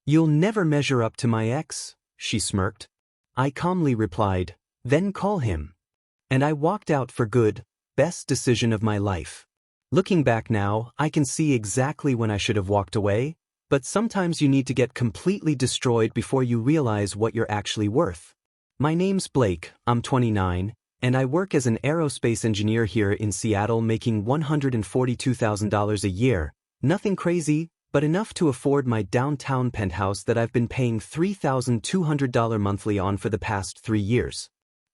"You'll never measure up to my ex," she smirked. I calmly replied, "Then call him." And I walked out for good. Best decision of my life. Looking back now, I can see exactly when I should have walked away, but sometimes you need to get completely destroyed before you realize what you're actually worth. My name's Blake, I'm 29, and I work as an aerospace engineer here in Seattle, making $142,000 a year. Nothing crazy, but enough to afford my downtown penthouse that I've been paying $3,200 monthly on for the past 3 years.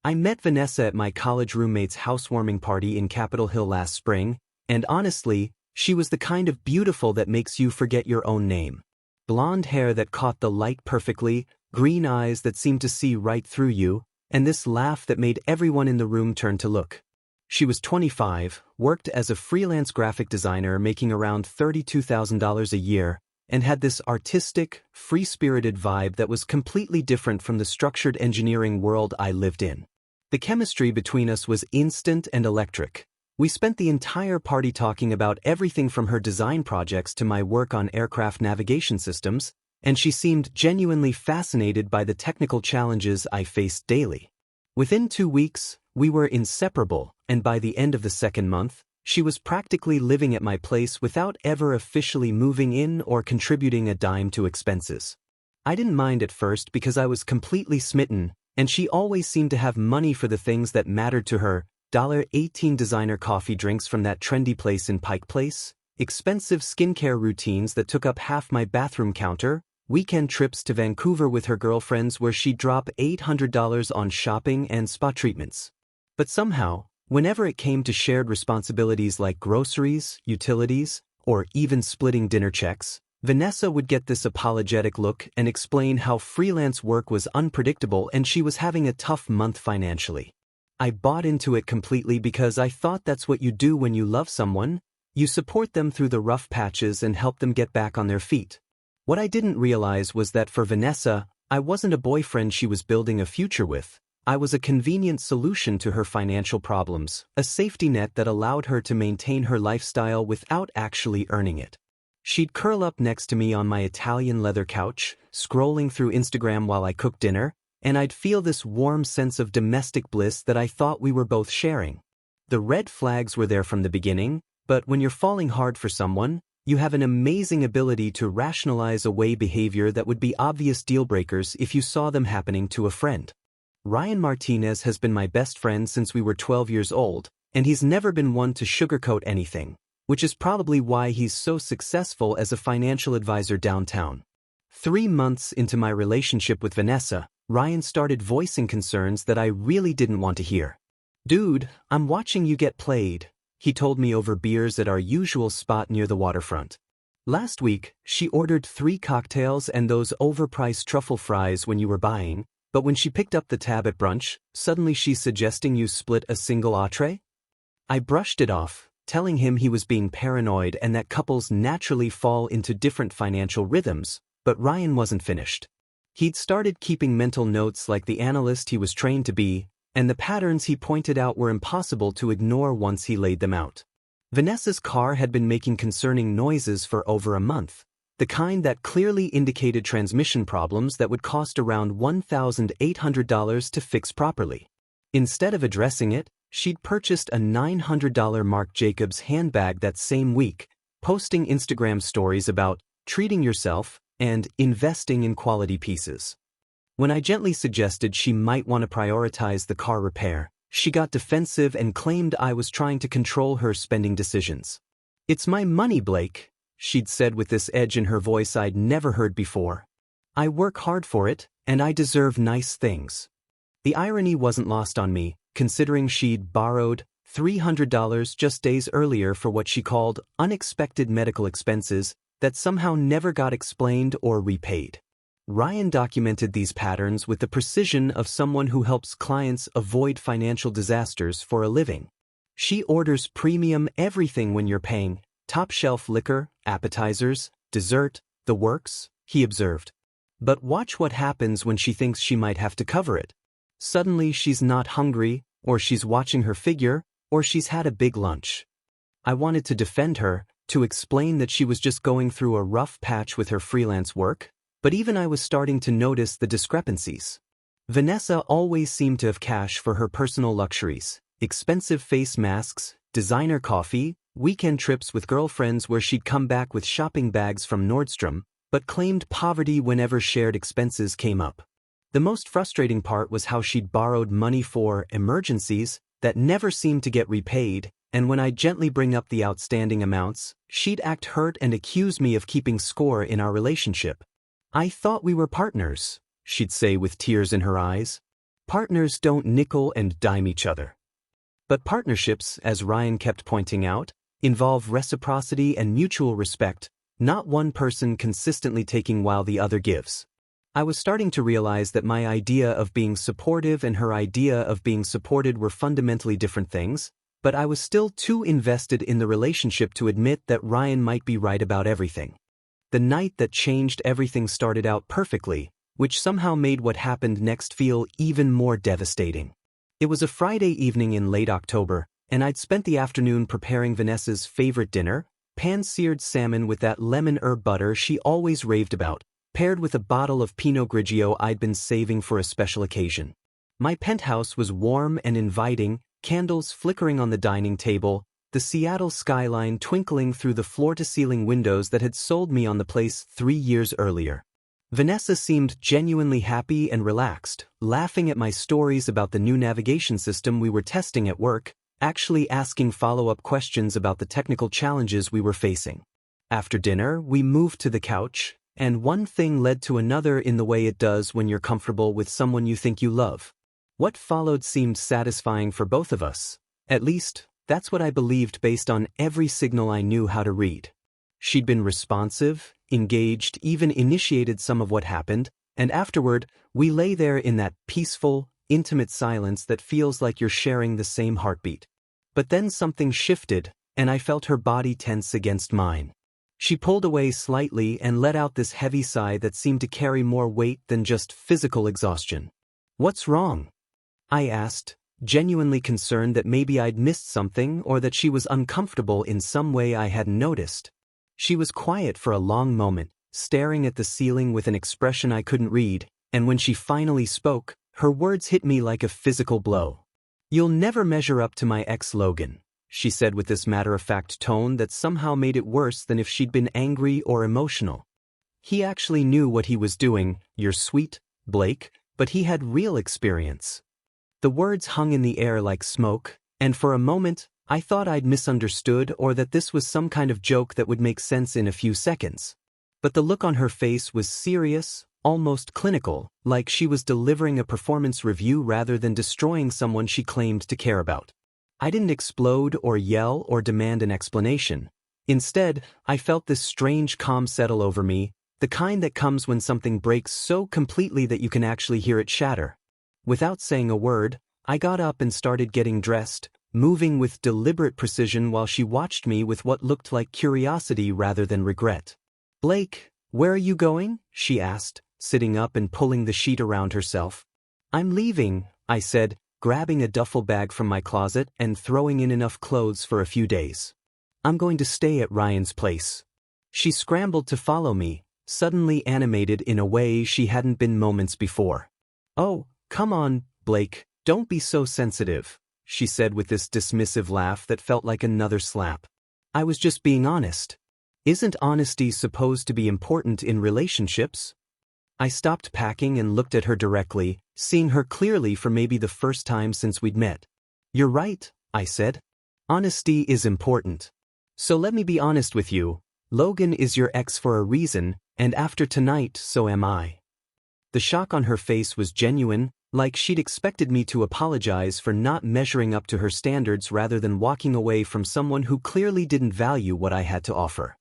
I met Vanessa at my college roommate's housewarming party in Capitol Hill last spring, and honestly, she was the kind of beautiful that makes you forget your own name. Blonde hair that caught the light perfectly, green eyes that seemed to see right through you, and this laugh that made everyone in the room turn to look. She was 25, worked as a freelance graphic designer making around $32,000 a year, and had this artistic, free-spirited vibe that was completely different from the structured engineering world I lived in. The chemistry between us was instant and electric. We spent the entire party talking about everything from her design projects to my work on aircraft navigation systems, and she seemed genuinely fascinated by the technical challenges I faced daily. Within 2 weeks, we were inseparable, and by the end of the second month, she was practically living at my place without ever officially moving in or contributing a dime to expenses. I didn't mind at first because I was completely smitten, and she always seemed to have money for the things that mattered to her: $18 designer coffee drinks from that trendy place in Pike Place, expensive skincare routines that took up half my bathroom counter, weekend trips to Vancouver with her girlfriends where she'd drop $800 on shopping and spa treatments. But somehow, whenever it came to shared responsibilities like groceries, utilities, or even splitting dinner checks, Vanessa would get this apologetic look and explain how freelance work was unpredictable and she was having a tough month financially. I bought into it completely because I thought that's what you do when you love someone. You support them through the rough patches and help them get back on their feet. What I didn't realize was that for Vanessa, I wasn't a boyfriend she was building a future with. I was a convenient solution to her financial problems, a safety net that allowed her to maintain her lifestyle without actually earning it. She'd curl up next to me on my Italian leather couch, scrolling through Instagram while I cooked dinner, and I'd feel this warm sense of domestic bliss that I thought we were both sharing. The red flags were there from the beginning, but when you're falling hard for someone, you have an amazing ability to rationalize away behavior that would be obvious deal breakers if you saw them happening to a friend. Ryan Martinez has been my best friend since we were 12 years old, and he's never been one to sugarcoat anything, which is probably why he's so successful as a financial advisor downtown. 3 months into my relationship with Vanessa, Ryan started voicing concerns that I really didn't want to hear. "Dude, I'm watching you get played," he told me over beers at our usual spot near the waterfront. "Last week, she ordered 3 cocktails and those overpriced truffle fries when you were buying, but when she picked up the tab at brunch, suddenly she's suggesting you split a single entree?" I brushed it off, telling him he was being paranoid and that couples naturally fall into different financial rhythms, but Ryan wasn't finished. He'd started keeping mental notes like the analyst he was trained to be, and the patterns he pointed out were impossible to ignore once he laid them out. Vanessa's car had been making concerning noises for over a month, the kind that clearly indicated transmission problems that would cost around $1,800 to fix properly. Instead of addressing it, she'd purchased a $900 Marc Jacobs handbag that same week, posting Instagram stories about treating yourself and investing in quality pieces. When I gently suggested she might want to prioritize the car repair, she got defensive and claimed I was trying to control her spending decisions. "It's my money, Blake," she'd said with this edge in her voice I'd never heard before. "I work hard for it, and I deserve nice things." The irony wasn't lost on me, considering she'd borrowed $300 just days earlier for what she called unexpected medical expenses that somehow never got explained or repaid. Ryan documented these patterns with the precision of someone who helps clients avoid financial disasters for a living. "She orders premium everything when you're paying, top-shelf liquor, appetizers, dessert, the works," he observed. "But watch what happens when she thinks she might have to cover it. Suddenly she's not hungry, or she's watching her figure, or she's had a big lunch." I wanted to defend her, to explain that she was just going through a rough patch with her freelance work, But even I was starting to notice the discrepancies. Vanessa always seemed to have cash for her personal luxuries, expensive face masks, designer coffee, weekend trips with girlfriends where she'd come back with shopping bags from Nordstrom, but claimed poverty whenever shared expenses came up. The most frustrating part was how she'd borrowed money for emergencies that never seemed to get repaid, and when I'd gently bring up the outstanding amounts, she'd act hurt and accuse me of keeping score in our relationship. "I thought we were partners," she'd say with tears in her eyes. "Partners don't nickel and dime each other." But partnerships, as Ryan kept pointing out, involve reciprocity and mutual respect, not one person consistently taking while the other gives. I was starting to realize that my idea of being supportive and her idea of being supported were fundamentally different things, but I was still too invested in the relationship to admit that Ryan might be right about everything. The night that changed everything started out perfectly, which somehow made what happened next feel even more devastating. It was a Friday evening in late October, and I'd spent the afternoon preparing Vanessa's favorite dinner, pan-seared salmon with that lemon herb butter she always raved about, paired with a bottle of Pinot Grigio I'd been saving for a special occasion. My penthouse was warm and inviting, candles flickering on the dining table, the Seattle skyline twinkling through the floor-to-ceiling windows that had sold me on the place 3 years earlier. Vanessa seemed genuinely happy and relaxed, laughing at my stories about the new navigation system we were testing at work, actually asking follow-up questions about the technical challenges we were facing. After dinner, we moved to the couch, and one thing led to another in the way it does when you're comfortable with someone you think you love. What followed seemed satisfying for both of us. At least, that's what I believed based on every signal I knew how to read. She'd been responsive, engaged, even initiated some of what happened, and afterward, we lay there in that peaceful, intimate silence that feels like you're sharing the same heartbeat. But then something shifted, and I felt her body tense against mine. She pulled away slightly and let out this heavy sigh that seemed to carry more weight than just physical exhaustion. "What's wrong?" I asked, genuinely concerned that maybe I'd missed something or that she was uncomfortable in some way I hadn't noticed. She was quiet for a long moment, staring at the ceiling with an expression I couldn't read, and when she finally spoke, her words hit me like a physical blow. "You'll never measure up to my ex Logan," she said with this matter-of-fact tone that somehow made it worse than if she'd been angry or emotional. "He actually knew what he was doing, you're sweet, Blake, but he had real experience." The words hung in the air like smoke, and for a moment, I thought I'd misunderstood or that this was some kind of joke that would make sense in a few seconds. But the look on her face was serious, almost clinical, like she was delivering a performance review rather than destroying someone she claimed to care about. I didn't explode or yell or demand an explanation. Instead, I felt this strange calm settle over me, the kind that comes when something breaks so completely that you can actually hear it shatter. Without saying a word, I got up and started getting dressed, moving with deliberate precision while she watched me with what looked like curiosity rather than regret. "Blake, where are you going?" she asked, sitting up and pulling the sheet around herself. "I'm leaving," I said, grabbing a duffel bag from my closet and throwing in enough clothes for a few days. "I'm going to stay at Ryan's place." She scrambled to follow me, suddenly animated in a way she hadn't been moments before. "Oh, come on, Blake, don't be so sensitive," she said with this dismissive laugh that felt like another slap. "I was just being honest. Isn't honesty supposed to be important in relationships?" I stopped packing and looked at her directly, seeing her clearly for maybe the first time since we'd met. "You're right," I said. "Honesty is important. So let me be honest with you. Logan is your ex for a reason, and after tonight, so am I." The shock on her face was genuine, like she'd expected me to apologize for not measuring up to her standards rather than walking away from someone who clearly didn't value what I had to offer.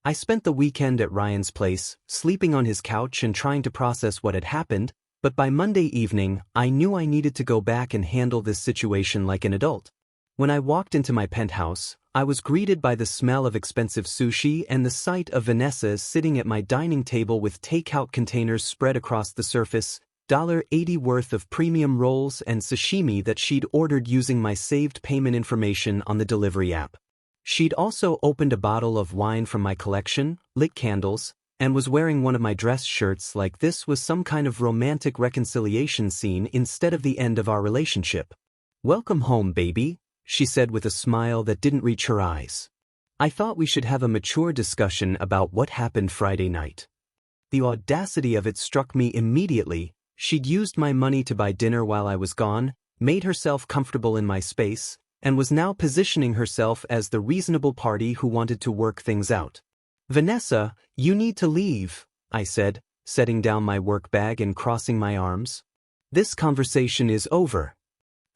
I spent the weekend at Ryan's place, sleeping on his couch and trying to process what had happened, but by Monday evening, I knew I needed to go back and handle this situation like an adult. When I walked into my penthouse, I was greeted by the smell of expensive sushi and the sight of Vanessa sitting at my dining table with takeout containers spread across the surface, $80 worth of premium rolls and sashimi that she'd ordered using my saved payment information on the delivery app. She'd also opened a bottle of wine from my collection, lit candles, and was wearing one of my dress shirts like this was some kind of romantic reconciliation scene instead of the end of our relationship. "Welcome home, baby," she said with a smile that didn't reach her eyes. I thought we should have a mature discussion about what happened Friday night. The audacity of it struck me immediately. She'd used my money to buy dinner while I was gone, made herself comfortable in my space, and was now positioning herself as the reasonable party who wanted to work things out. "Vanessa, you need to leave," I said, setting down my work bag and crossing my arms. "This conversation is over."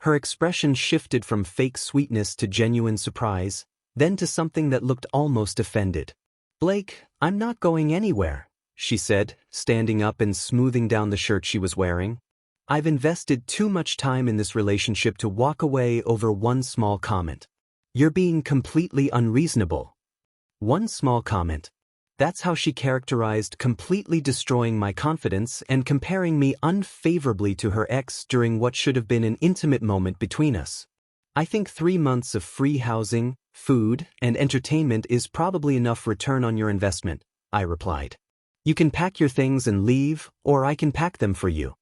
Her expression shifted from fake sweetness to genuine surprise, then to something that looked almost offended. "Blake, I'm not going anywhere," she said, standing up and smoothing down the shirt she was wearing. "I've invested too much time in this relationship to walk away over one small comment. You're being completely unreasonable." One small comment. That's how she characterized completely destroying my confidence and comparing me unfavorably to her ex during what should have been an intimate moment between us. "I think 3 months of free housing, food, and entertainment is probably enough return on your investment," I replied. "You can pack your things and leave, or I can pack them for you."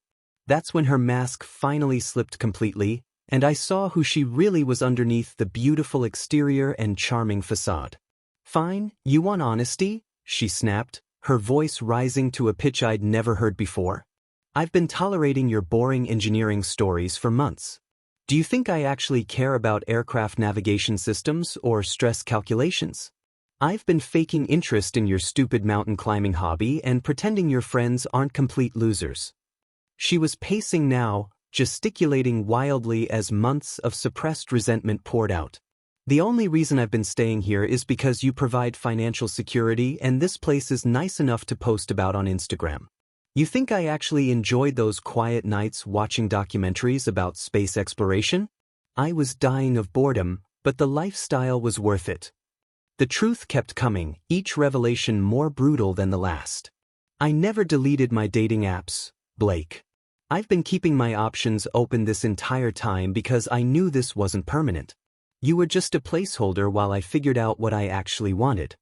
That's when her mask finally slipped completely, and I saw who she really was underneath the beautiful exterior and charming facade. "Fine, you want honesty?" she snapped, her voice rising to a pitch I'd never heard before. "I've been tolerating your boring engineering stories for months. Do you think I actually care about aircraft navigation systems or stress calculations? I've been faking interest in your stupid mountain climbing hobby and pretending your friends aren't complete losers." She was pacing now, gesticulating wildly as months of suppressed resentment poured out. "The only reason I've been staying here is because you provide financial security and this place is nice enough to post about on Instagram. You think I actually enjoyed those quiet nights watching documentaries about space exploration? I was dying of boredom, but the lifestyle was worth it." The truth kept coming, each revelation more brutal than the last. "I never deleted my dating apps, Blake. I've been keeping my options open this entire time because I knew this wasn't permanent. You were just a placeholder while I figured out what I actually wanted."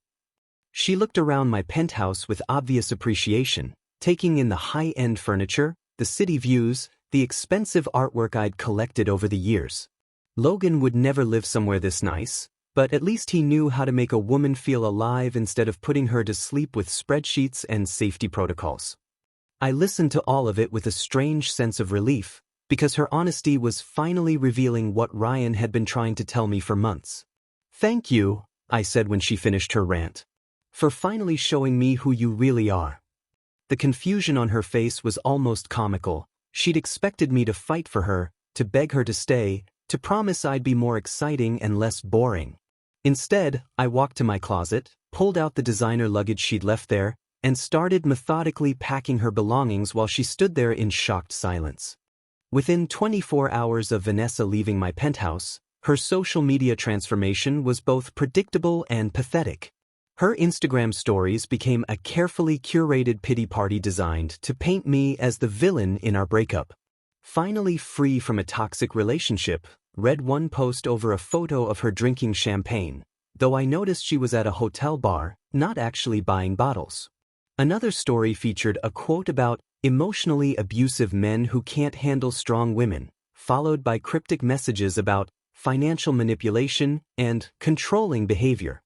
She looked around my penthouse with obvious appreciation, taking in the high-end furniture, the city views, the expensive artwork I'd collected over the years. Logan would never live somewhere this nice, but at least he knew how to make a woman feel alive instead of putting her to sleep with spreadsheets and safety protocols. I listened to all of it with a strange sense of relief, because her honesty was finally revealing what Ryan had been trying to tell me for months. "Thank you," I said when she finished her rant, "for finally showing me who you really are." The confusion on her face was almost comical. She'd expected me to fight for her, to beg her to stay, to promise I'd be more exciting and less boring. Instead, I walked to my closet, pulled out the designer luggage she'd left there, and started methodically packing her belongings while she stood there in shocked silence. Within 24 hours of Vanessa leaving my penthouse, her social media transformation was both predictable and pathetic. Her Instagram stories became a carefully curated pity party designed to paint me as the villain in our breakup. Finally free from a toxic relationship, read one post over a photo of her drinking champagne, though I noticed she was at a hotel bar, not actually buying bottles. Another story featured a quote about emotionally abusive men who can't handle strong women, followed by cryptic messages about financial manipulation and controlling behavior.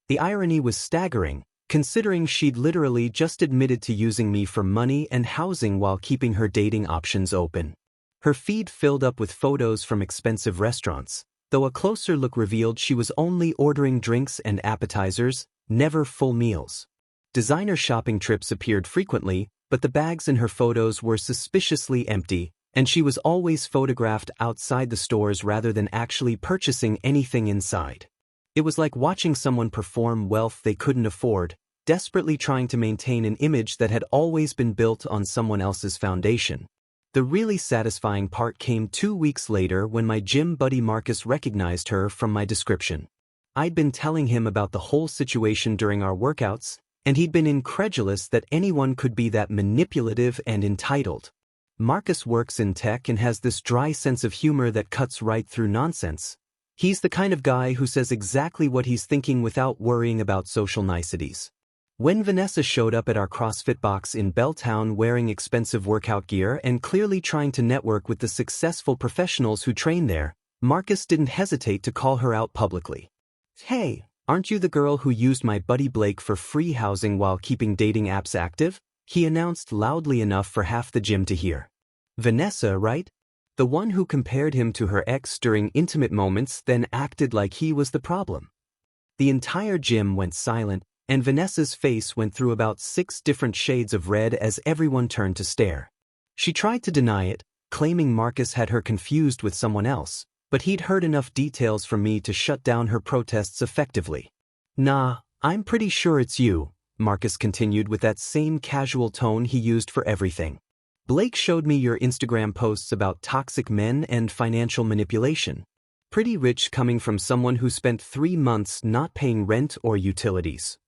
The irony was staggering, considering she'd literally just admitted to using me for money and housing while keeping her dating options open. Her feed filled up with photos from expensive restaurants, though a closer look revealed she was only ordering drinks and appetizers, never full meals. Designer shopping trips appeared frequently, but the bags in her photos were suspiciously empty, and she was always photographed outside the stores rather than actually purchasing anything inside. It was like watching someone perform wealth they couldn't afford, desperately trying to maintain an image that had always been built on someone else's foundation. The really satisfying part came 2 weeks later when my gym buddy Marcus recognized her from my description. I'd been telling him about the whole situation during our workouts, and he'd been incredulous that anyone could be that manipulative and entitled. Marcus works in tech and has this dry sense of humor that cuts right through nonsense. He's the kind of guy who says exactly what he's thinking without worrying about social niceties. When Vanessa showed up at our CrossFit box in Belltown wearing expensive workout gear and clearly trying to network with the successful professionals who train there, Marcus didn't hesitate to call her out publicly. "Hey, aren't you the girl who used my buddy Blake for free housing while keeping dating apps active?" he announced loudly enough for half the gym to hear. "Vanessa, right? The one who compared him to her ex during intimate moments, then acted like he was the problem." The entire gym went silent, and Vanessa's face went through about 6 different shades of red as everyone turned to stare. She tried to deny it, claiming Marcus had her confused with someone else, but he'd heard enough details from me to shut down her protests effectively. "Nah, I'm pretty sure it's you," Marcus continued with that same casual tone he used for everything. "Blake showed me your Instagram posts about toxic men and financial manipulation. Pretty rich coming from someone who spent 3 months not paying rent or utilities."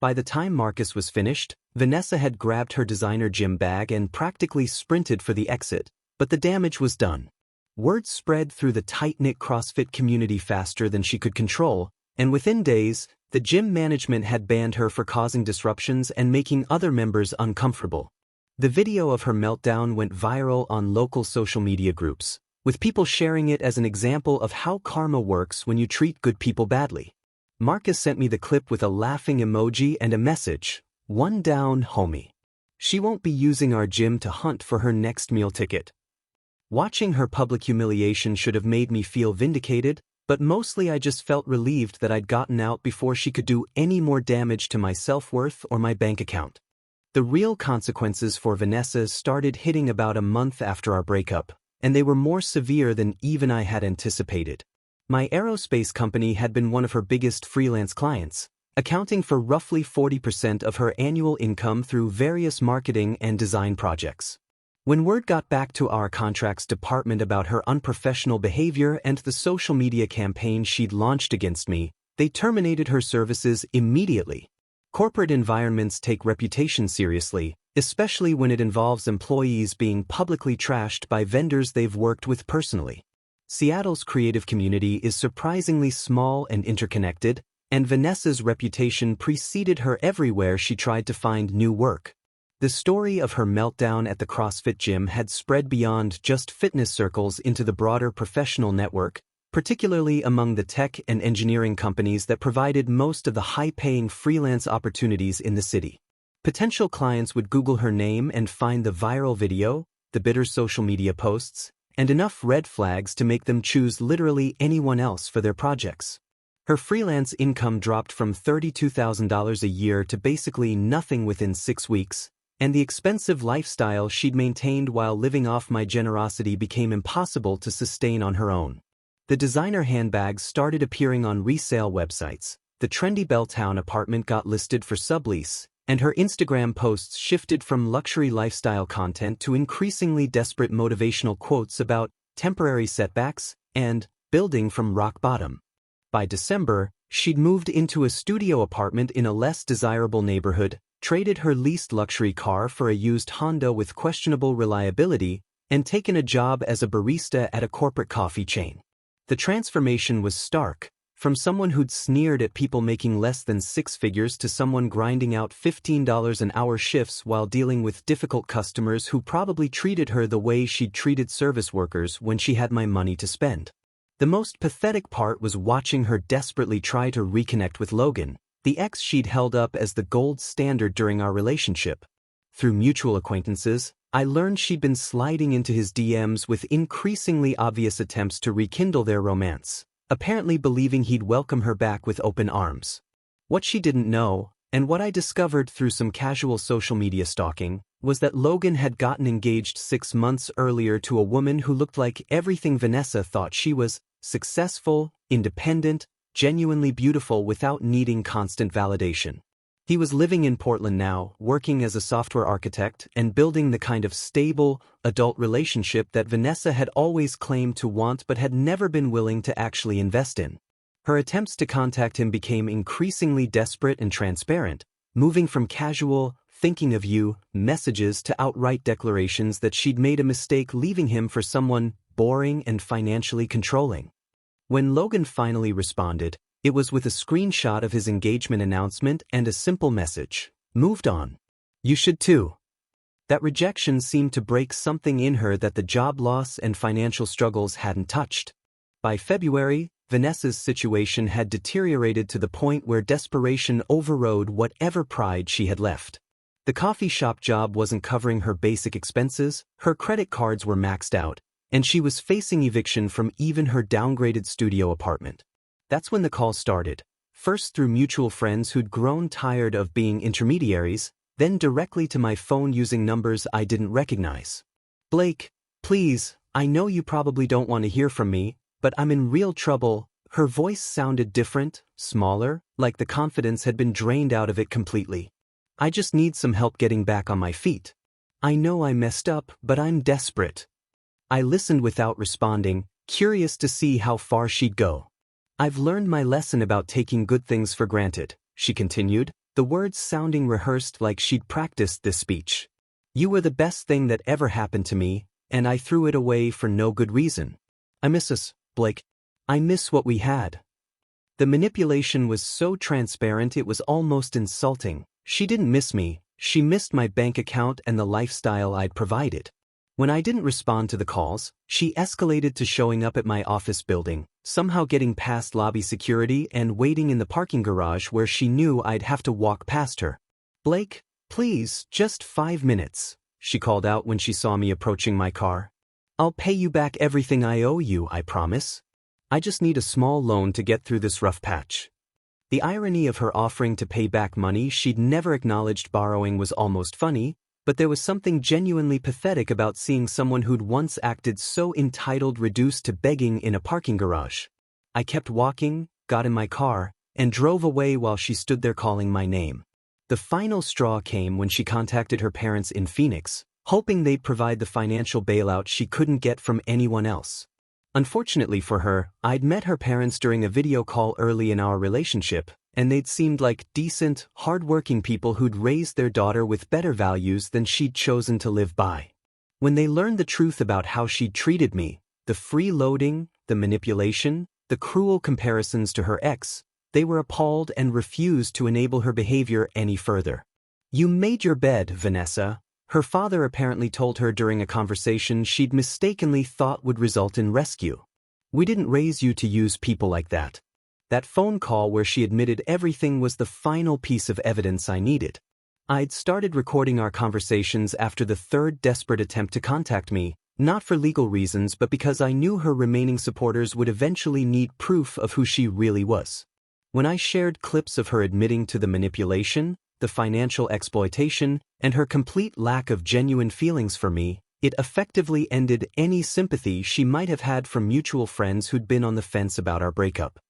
By the time Marcus was finished, Vanessa had grabbed her designer gym bag and practically sprinted for the exit, but the damage was done. Word spread through the tight-knit CrossFit community faster than she could control, and within days, the gym management had banned her for causing disruptions and making other members uncomfortable. The video of her meltdown went viral on local social media groups, with people sharing it as an example of how karma works when you treat good people badly. Marcus sent me the clip with a laughing emoji and a message, "One down, homie. She won't be using our gym to hunt for her next meal ticket." Watching her public humiliation should have made me feel vindicated, but mostly I just felt relieved that I'd gotten out before she could do any more damage to my self-worth or my bank account. The real consequences for Vanessa started hitting about a month after our breakup, and they were more severe than even I had anticipated. My aerospace company had been one of her biggest freelance clients, accounting for roughly 40% of her annual income through various marketing and design projects. When word got back to our contracts department about her unprofessional behavior and the social media campaign she'd launched against me, they terminated her services immediately. Corporate environments take reputation seriously, especially when it involves employees being publicly trashed by vendors they've worked with personally. Seattle's creative community is surprisingly small and interconnected, and Vanessa's reputation preceded her everywhere she tried to find new work. The story of her meltdown at the CrossFit gym had spread beyond just fitness circles into the broader professional network, particularly among the tech and engineering companies that provided most of the high-paying freelance opportunities in the city. Potential clients would Google her name and find the viral video, the bitter social media posts, and enough red flags to make them choose literally anyone else for their projects. Her freelance income dropped from $32,000 a year to basically nothing within 6 weeks, and the expensive lifestyle she'd maintained while living off my generosity became impossible to sustain on her own. The designer handbags started appearing on resale websites, the trendy Belltown apartment got listed for sublease, and her Instagram posts shifted from luxury lifestyle content to increasingly desperate motivational quotes about temporary setbacks and building from rock bottom. By December, she'd moved into a studio apartment in a less desirable neighborhood, traded her leased luxury car for a used Honda with questionable reliability, and taken a job as a barista at a corporate coffee chain. The transformation was stark. From someone who'd sneered at people making less than 6 figures to someone grinding out $15 an hour shifts while dealing with difficult customers who probably treated her the way she'd treated service workers when she had my money to spend. The most pathetic part was watching her desperately try to reconnect with Logan, the ex she'd held up as the gold standard during our relationship. Through mutual acquaintances, I learned she'd been sliding into his DMs with increasingly obvious attempts to rekindle their romance, apparently believing he'd welcome her back with open arms. What she didn't know, and what I discovered through some casual social media stalking, was that Logan had gotten engaged 6 months earlier to a woman who looked like everything Vanessa thought she was: successful, independent, genuinely beautiful without needing constant validation. He was living in Portland now, working as a software architect and building the kind of stable, adult relationship that Vanessa had always claimed to want but had never been willing to actually invest in. Her attempts to contact him became increasingly desperate and transparent, moving from casual, thinking of you messages to outright declarations that she'd made a mistake leaving him for someone boring and financially controlling. When Logan finally responded, It was with a screenshot of his engagement announcement and a simple message. Moved on. You should too. That rejection seemed to break something in her that the job loss and financial struggles hadn't touched. By February, Vanessa's situation had deteriorated to the point where desperation overrode whatever pride she had left. The coffee shop job wasn't covering her basic expenses, her credit cards were maxed out, and she was facing eviction from even her downgraded studio apartment. That's when the call started, first through mutual friends who'd grown tired of being intermediaries, then directly to my phone using numbers I didn't recognize. Blake, please, I know you probably don't want to hear from me, but I'm in real trouble. Her voice sounded different, smaller, like the confidence had been drained out of it completely. I just need some help getting back on my feet. I know I messed up, but I'm desperate. I listened without responding, curious to see how far she'd go. I've learned my lesson about taking good things for granted, she continued, the words sounding rehearsed like she'd practiced this speech. You were the best thing that ever happened to me, and I threw it away for no good reason. I miss us, Blake. I miss what we had. The manipulation was so transparent it was almost insulting. She didn't miss me, she missed my bank account and the lifestyle I'd provided. When I didn't respond to the calls, she escalated to showing up at my office building, somehow getting past lobby security and waiting in the parking garage where she knew I'd have to walk past her. Blake, please, just 5 minutes, she called out when she saw me approaching my car. I'll pay you back everything I owe you, I promise. I just need a small loan to get through this rough patch. The irony of her offering to pay back money she'd never acknowledged borrowing was almost funny, but there was something genuinely pathetic about seeing someone who'd once acted so entitled reduced to begging in a parking garage. I kept walking, got in my car, and drove away while she stood there calling my name. The final straw came when she contacted her parents in Phoenix, hoping they'd provide the financial bailout she couldn't get from anyone else. Unfortunately for her, I'd met her parents during a video call early in our relationship, and they'd seemed like decent, hard-working people who'd raised their daughter with better values than she'd chosen to live by. When they learned the truth about how she'd treated me, the freeloading, the manipulation, the cruel comparisons to her ex, they were appalled and refused to enable her behavior any further. You made your bed, Vanessa. Her father apparently told her during a conversation she'd mistakenly thought would result in rescue. We didn't raise you to use people like that. That phone call where she admitted everything was the final piece of evidence I needed. I'd started recording our conversations after the third desperate attempt to contact me, not for legal reasons but because I knew her remaining supporters would eventually need proof of who she really was. When I shared clips of her admitting to the manipulation, the financial exploitation, and her complete lack of genuine feelings for me, it effectively ended any sympathy she might have had from mutual friends who'd been on the fence about our breakup.